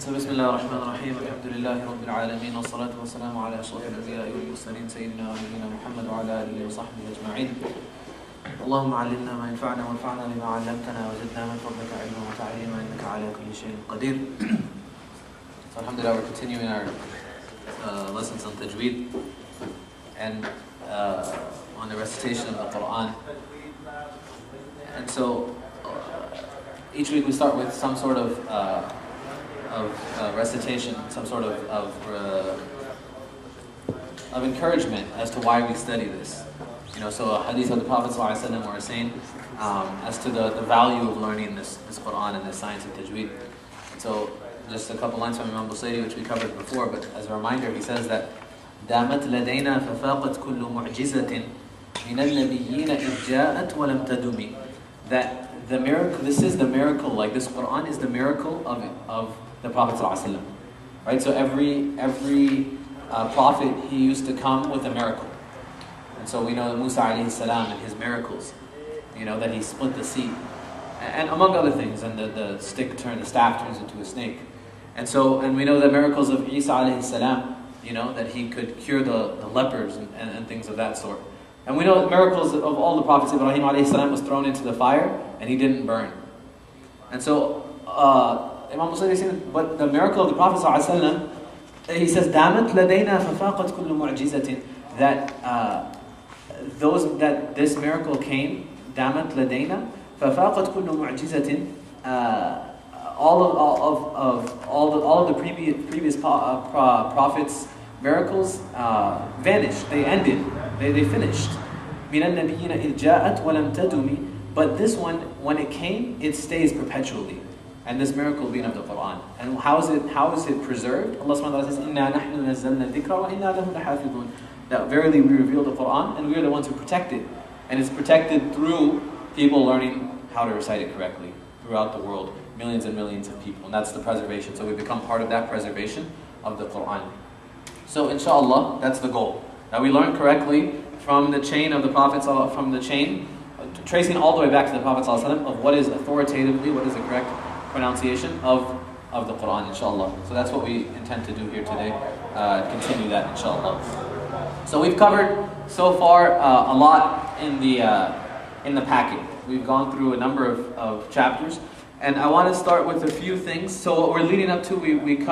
بسم الله الرحمن الرحيم الحمد لله رب العالمين والصلاة والسلام على أشرف الأنبياء والمرسلين سيدنا ونبينا محمد وعلى آله وصحبه أجمعين. اللهم علمنا ما ينفعنا وانفعنا بما علمتنا وزدنا من فضلك علما وتعليما إنك على كل شيء قدير. So alhamdulillah, we're continuing our lessons on Tajweed and on the recitation of the Quran. And so each week we start with some sort of recitation, some sort of encouragement as to why we study this. You know, so a hadith of the Prophet ﷺ were saying as to the value of learning this Quran and the science of Tajweed. So just a couple lines from Imam Busayri, which we covered before, but as a reminder, he says that دامت لدينا ففاقت كل معجزة من النبيين إذ جاءت ولم تدم. That the miracle, this is the miracle, like this Quran is the miracle of the Prophet ﷺ. Right? So every prophet, he used to come with a miracle. And so we know that Musa alayhi salam and his miracles, you know, that he split the sea, and among other things, and the staff turns into a snake. And we know the miracles of Isa alayhi salam, you know, that he could cure the lepers and things of that sort. And we know the miracles of all the prophets. Ibrahim alayhi salam was thrown into the fire and he didn't burn. And so Imam Busayri is saying, but the miracle of the Prophet ﷺ, he says, دَامَتْ لَدَيْنَا فَفَاقَتْ كُلُّ مُعْجِزَةٍ, that this miracle came, دَامَتْ لَدَيْنَا فَفَاقَتْ كُلُّ مُعْجِزَةٍ, all of the previous prophets' miracles vanished, they ended, they finished. مِنَ النَّبِيِّينَ إِذْ جَاءَتْ وَلَمْ تَدُمِ. But this one, when it came, it stays perpetually. And this miracle being of the Quran. And how is it preserved? Allah subhanahu wa ta'ala says, إِنَّا نَحْنُ نَزَّلْنَا الذِّكْرَ وَإِنَّا لَهُ لَحَافِظُونَ. That verily we reveal the Quran and we are the ones who protect it. And it's protected through people learning how to recite it correctly throughout the world. Millions and millions of people. And that's the preservation. So we become part of that preservation of the Quran. So inshallah, that's the goal. That we learn correctly from the chain of the Prophets, from the chain, tracing all the way back to the Prophet ﷺ, of what is authoritatively, what is the correct pronunciation of the Quran, inshallah. So that's what we intend to do here today. Continue that, inshallah. So we've covered so far a lot in the packet. We've gone through a number of chapters, and I want to start with a few things. So what we're leading up to, we've been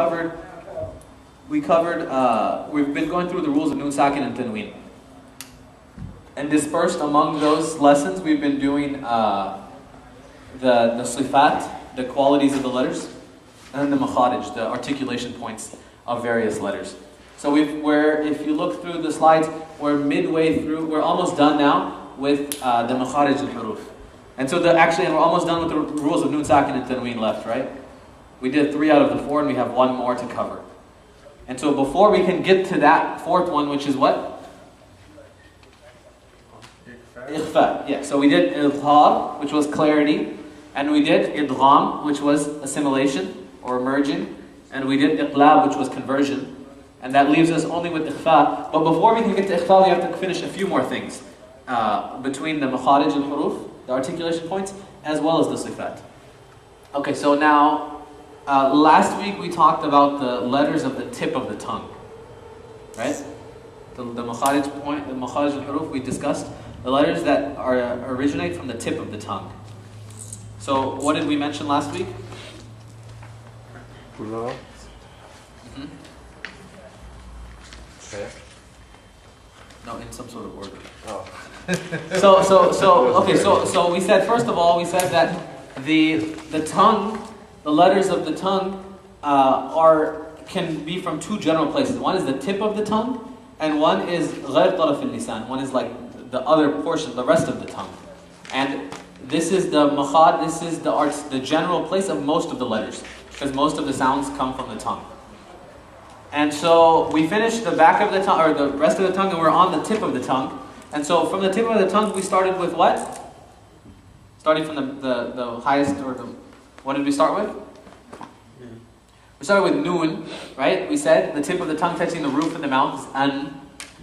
going through the rules of Nun Sakin and Tanween. And dispersed among those lessons, we've been doing the sifat, the qualities of the letters, and the makharij, the articulation points of various letters. So if you look through the slides, we're midway through, we're almost done now with the makharij al-huruf. And so we're almost done with the rules of Nun Sakin and Tanween left, right? We did 3 out of the 4 and we have 1 more to cover. And so before we can get to that 4th one, which is what? Ikhfa. Yeah, so we did idhar, which was clarity, and we did idgham, which was assimilation or merging, and we did iqlab, which was conversion, and that leaves us only with ikhfa. But before we can get to ikhfa, we have to finish a few more things between the makharij al-huruf, the articulation points, as well as the sifat. Okay, so now last week we talked about the letters of the tip of the tongue, right? The makharij point, the makharij al-huruf, we discussed the letters that originate from the tip of the tongue. So what did we mention last week? No. No, in some sort of order. Oh. So we said, first of all, we said that the tongue, the letters of the tongue can be from 2 general places. One is the tip of the tongue, and one is غير طرف اللسان. One is like the other portion, the rest of the tongue. And this is the general place of most of the letters, because most of the sounds come from the tongue. And so we finished the back of the tongue, or the rest of the tongue, and we're on the tip of the tongue. And so from the tip of the tongue, we started with what? Starting from the highest, what did we start with? We started with noon, right? We said the tip of the tongue touching the roof of the mouth is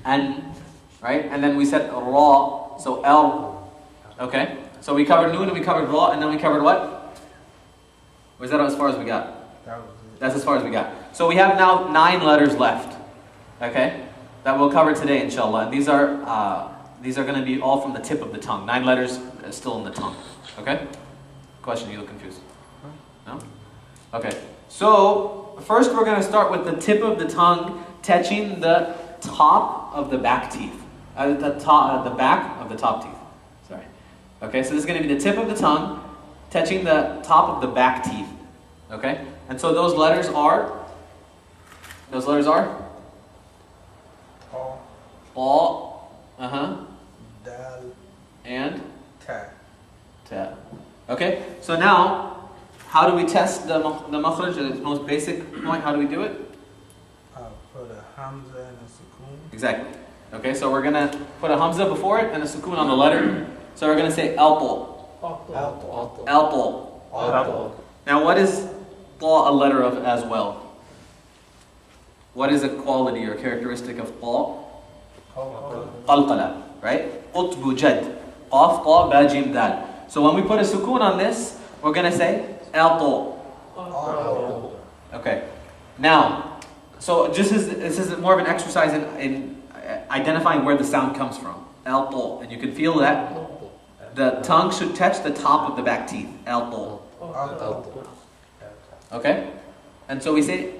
an, right? And then we said ra, so l, okay? So we covered noon and we covered ra, and then we covered what? Or is that as far as we got? That's as far as we got. So we have now 9 letters left, okay, that we'll cover today, inshallah. And these are going to be all from the tip of the tongue. 9 letters still in the tongue, okay? Question, you look confused? No? Okay. So first we're going to start with the tip of the tongue touching the top of the back teeth. The back of the top teeth. Sorry. Okay, so this is going to be the tip of the tongue touching the top of the back teeth. Okay? And so those letters are? Ba. Dal. And? Ta. Ta. Okay? So now, how do we test the makhraj? The most basic point, how do we do it? Put a hamza and a sukoon. Exactly. Okay, so we're going to put a hamza before it and a sukoon on the letter. So we're going to say alto. Alto. Now what is ta a letter of as well? What is a quality or characteristic of ta? Qalqala, right? Qutbu jad. Qaf, ta, ba, jim, dal. So when we put a sukoon on this, we're going to say alto. Okay. Now, so this is more of an exercise in identifying where the sound comes from. Alto. And you can feel that the tongue should touch the top of the back teeth. Alto. Okay? And so we say,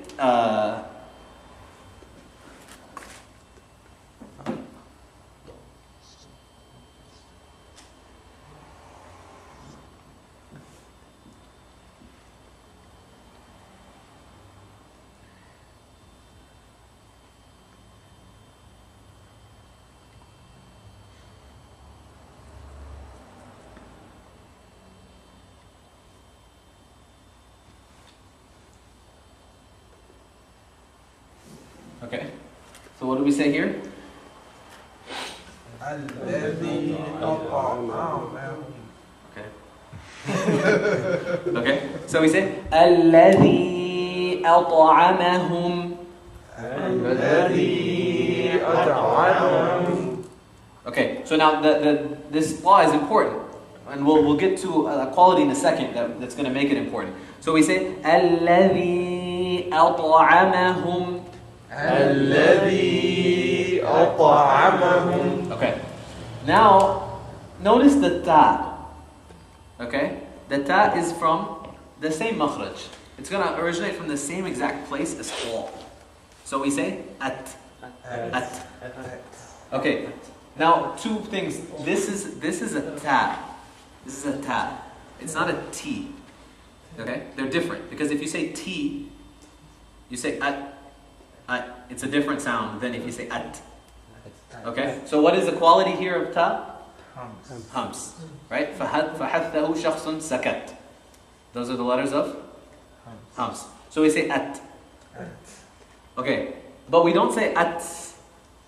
okay. So what do we say here? Okay. Okay. So we say الذي أطعمهم. Okay. So now this law is important, and we'll get to a quality in a second that's going to make it important. So we say الذي أطعمهم. Okay. Now, notice the ta. Okay? The ta is from the same makhraj. It's going to originate from the same exact place as ta. So we say at. Okay. Now, 2 things. This is a ta. This is a ta. It's not a t. Okay? They're different. Because if you say t, you say at. It's a different sound than if you say at. Okay? So what is the quality here of ta? Hums. Right? فَحَثَّهُ شَخْصٌ سَكَتْ. Those are the letters of hums. So we say at. Okay. But we don't say at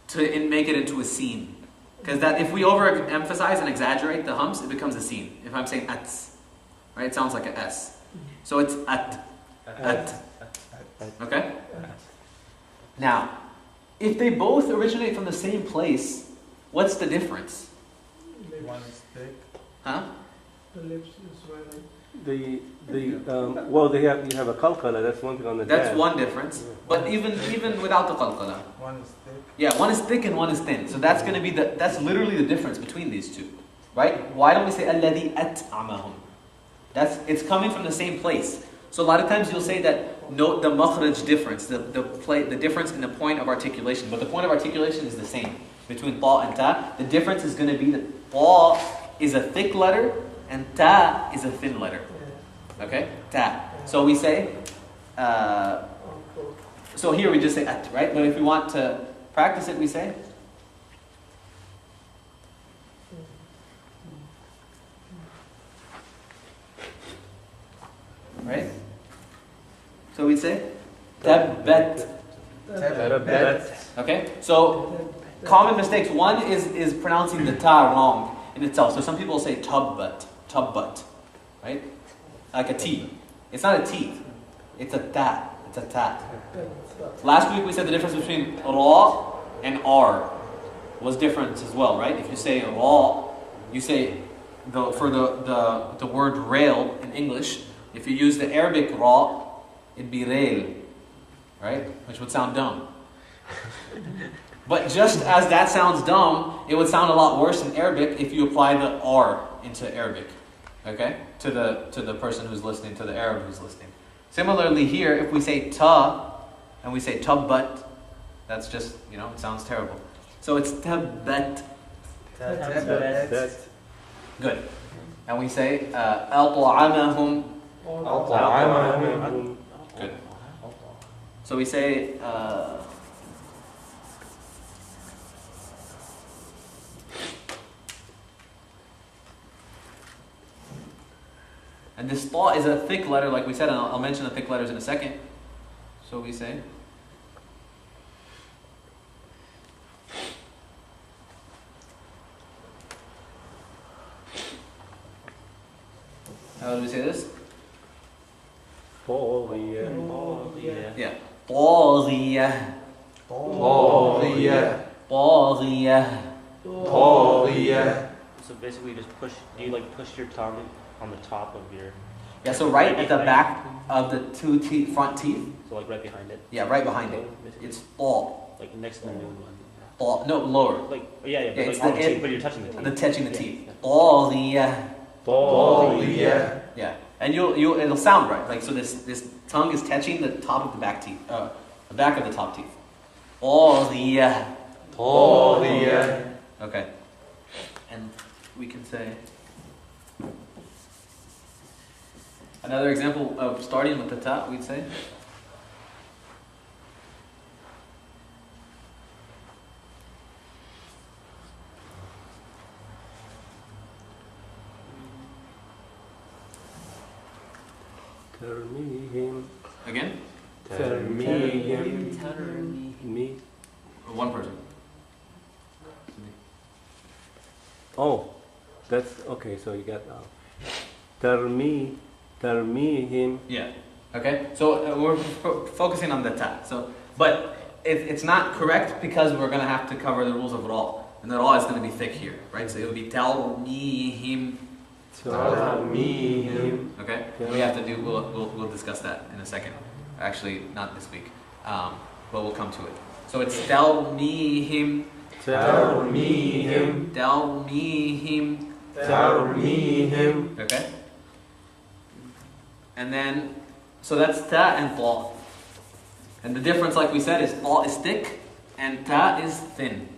to make it into a scene. Because that if we overemphasize and exaggerate the hums, it becomes a scene. If I'm saying at, right? It sounds like an S. So it's at. Okay? Now, if they both originate from the same place, what's the difference? One is thick. Huh? The lips is right. Well, you have a qalqala. That's one thing on the. That's one difference. But even without the qalqala. One is thick. Yeah, one is thick and one is thin. So that's going to be that's literally the difference between these two, right? Why don't we say alladhi at'amahum? It's coming from the same place. So a lot of times you'll say that note the makhraj difference, the difference in the point of articulation, but the point of articulation is the same between ta and ta. The difference is going to be that ta is a thick letter and ta is a thin letter. Okay, ta. So we say. So here we just say at, right? But if we want to practice it, we say. Right? So we say tabbat. Okay? So common mistakes. One is pronouncing the ta wrong in itself. So some people say tabbat, right? Like a T. It's not a T. It's a ta. It's a ta. Last week we said the difference between ra and r was different as well, right? If you say ra, you say for the word rail in English. If you use the Arabic ra, it'd be rail, right? Which would sound dumb. But just as that sounds dumb, it would sound a lot worse in Arabic if you apply the R into Arabic, okay? To the person who's listening, to the Arab who's listening. Similarly here, if we say ta, and we say tabbat, that's just, it sounds terrible. So it's tabbat. Good. And we say أطعمهم. Good. So we say and this ta is a thick letter, like we said, and I'll mention the thick letters in a second. So we say how do we say this? طاغية. Yeah. طاغية. طاغية. طاغية. طاغية. So basically, you just push. Do you push your tongue on the top of your? Yeah. So right at the back of the two front teeth. So right behind it. Yeah, right behind it. It's طا. Like next to the new one. طا. No, lower. Yeah, Yeah, but, on the teeth, but you're touching the teeth. Touching the teeth. طاغية. طاغية. Yeah, and it'll sound right. Like so, this tongue is touching the top of the back teeth, the back of the top teeth. طاغية. طاغية. Okay, and we can say another example of starting with the ta. We'd say ترميهم. again. ترميهم. Me. Or one person. Oh, that's okay. So you got ترميهم. Yeah. Okay. So we're focusing on the ta. So, but it's not correct because we're going to have to cover the rules of ra, and the ra is going to be thick here, right? So it'll be talmihim. ترميهم. Okay. We have to do. We'll discuss that in a second. Actually, not this week, but we'll come to it. So it's talmihim. ترميهم. Talmihim. ترميهم. Okay. And then, so that's ta and ta. And the difference, like we said, is ta is thick and ta is thin.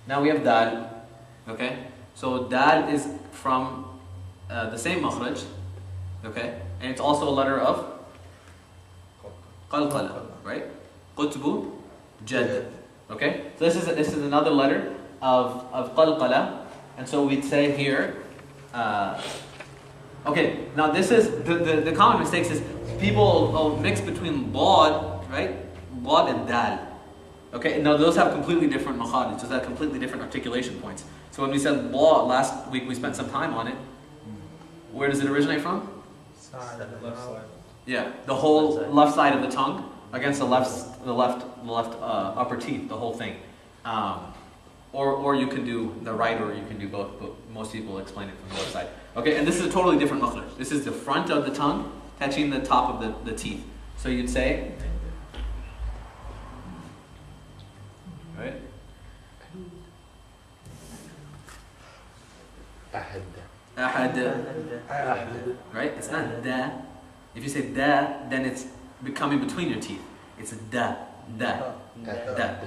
Now we have dal. Okay? So dal is from the same makhraj. Okay? And it's also a letter of qalqala, right? Qutbu jad. Okay? So this is another letter of qalqala. And so we'd say here, okay, now this is, the common mistakes is people mix between bod, right? Bod and dal. Okay, now those have completely different makharij, those have completely different articulation points. So when we said bod last week, we spent some time on it. Where does it originate from? Left side. Yeah, the whole left side of the tongue against the left upper teeth, the whole thing. Or you can do the right, or you can do both, but most people explain it from the left side. Okay, and this is a totally different makhraj. This is the front of the tongue touching the top of the teeth. So you'd say, right? Ahad. Right? It's not da. If you say da, then it's coming between your teeth. It's a da.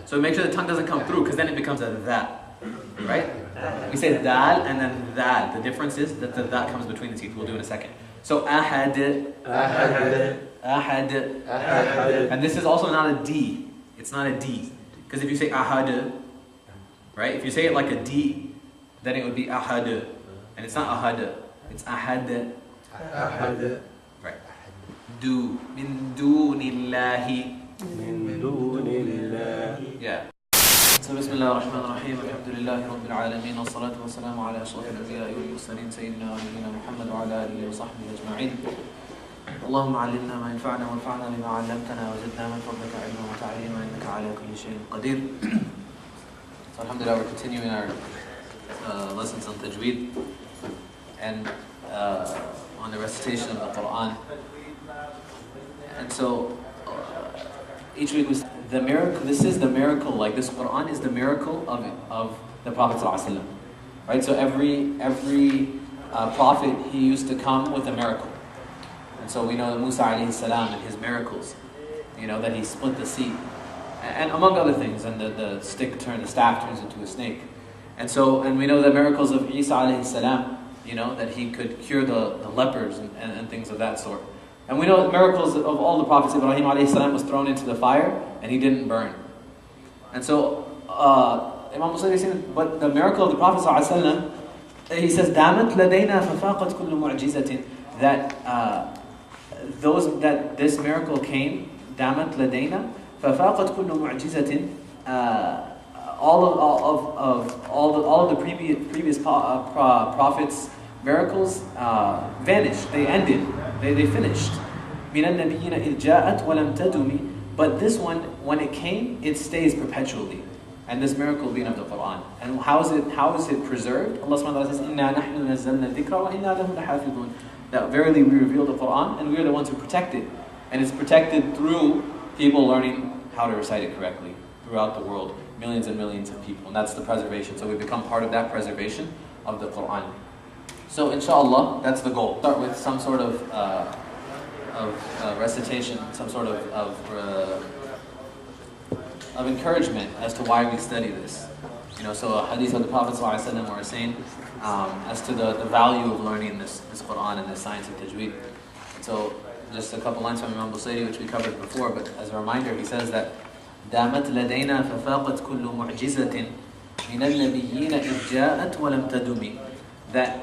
So make sure the tongue doesn't come through, because then it becomes a da. Right? We say dal and then dal. The difference is that the da comes between the teeth. We'll do it in a second. So ahad. And this is also not a D. It's not a D. Because if you say ahad, right? If you say it like a D, then it would be ahad. And it's not ahad. It's ahad. Right. Do. Min dunillahi. من دون الله. Yeah. So بسم الله الرحمن الرحيم الحمد لله رب العالمين والصلاة والسلام على أشرف الأنبياء والمرسلين سيدنا ونبينا محمد وعلى آله وصحبه أجمعين. اللهم علمنا ما ينفعنا وانفعنا بما علمتنا وزدنا من فضلك علما وتعليما إنك على كل شيء قدير. So alhamdulillah, we're continuing our lessons on Tajweed and on the recitation of the Quran. And so each week was the miracle. This is the miracle. Like this Quran is the miracle of the Prophet ﷺ. Right. So every prophet, he used to come with a miracle. And so we know that Musa alayhi salam and his miracles, that he split the sea, and among other things, and the staff turns into a snake. And we know the miracles of Isa alayhi salam, that he could cure the lepers and things of that sort. And we know the miracles of all the prophets. Ibrahim alayhi salam was thrown into the fire and he didn't burn. And so Imam Muslim is saying, but the miracle of the Prophet sallallahu alaihi wasallam, he says, دامت لدينا ففاقت كل معجزة, that this miracle came, دامت لدينا ففاقت كل معجزة, all of the previous prophets' miracles vanished. They ended. They finished. من النبيين إذ جاءت ولم تدم, but this one, when it came, it stays perpetually. And this miracle being of the Quran. And how is it preserved? Allah subhanahu wa ta'ala says, إِنَّا نَحْنُ نَزَّلْنَا الذِّكْرَ وَإِنَّا لَهُ لَحَافِظُونَ. That verily we reveal the Quran and we are the ones who protect it. And it's protected through people learning how to recite it correctly throughout the world. Millions and millions of people. And that's the preservation. So we become part of that preservation of the Quran. So inshallah, that's the goal. Start with some sort of recitation, some sort of encouragement as to why we study this. So a hadith of the Prophet ﷺ were saying as to the value of learning this Quran and the science of Tajweed. So just a couple lines from Imam Busayri, which we covered before, but as a reminder, he says that دامت لدينا ففاقت كل معجزة من النبيين إذ جاءت ولم تدم, that